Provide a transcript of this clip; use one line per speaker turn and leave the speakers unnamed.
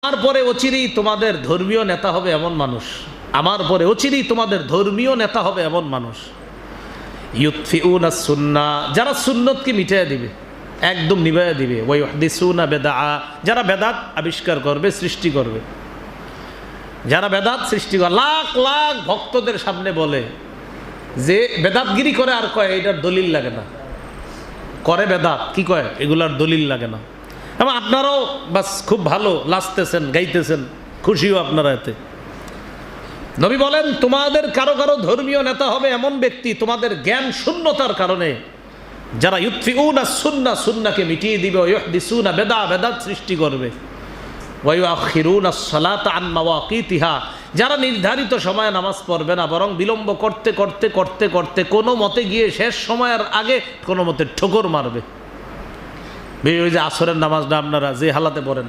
আমার পরে অচিরেই তোমাদের ধর্মীয় নেতা হবে এমন মানুষ, আমার পরে অচিরেই তোমাদের ধর্মীয় নেতা হবে এমন মানুষ, ইউতফিউনা সুন্নাহ, যারা সুন্নতকে মিটিয়ে দিবে, একদম নিভাইয়া দিবে, ওয়া ইউহদিসুনা বিদআ, যারা বেদাত আবিষ্কার করবে, সৃষ্টি করবে, যারা বেদাত সৃষ্টি করে, লাখ লাখ ভক্তদের সামনে বলে যে বেদাতগিরি করে, আর কয় এটার দলিল লাগে না, করে বেদাত, কি কয় এগুলার দলিল লাগে না। এবং আপনারাও বাস খুব ভালো লাচতেছেন, গাইতেছেন, খুশিও আপনারা এতে। নবী বলেন তোমাদের কারো কারো ধর্মীয় নেতা হবে এমন ব্যক্তি, তোমাদের জ্ঞান শূন্যতার কারণে যারা ইউতফিউনা সুন্নাহ, সুন্নাহকে মিটিয়ে দিবে, ওয়া ইউহদিসুনা বিদআ, বেদাত সৃষ্টি করবে, ওয়া ইউআখিরুনা আস-সালাতা আন মাওয়াকিতিহা, যারা নির্ধারিত সময়ে নামাজ পড়বে না, বরং বিলম্ব করতে করতে করতে করতে কোনো মতে গিয়ে শেষ সময়ের আগে কোনো মতে ঠোকর মারবে। ওই যে আসরের নামাজটা আপনারা যে হালাতে পড়েন,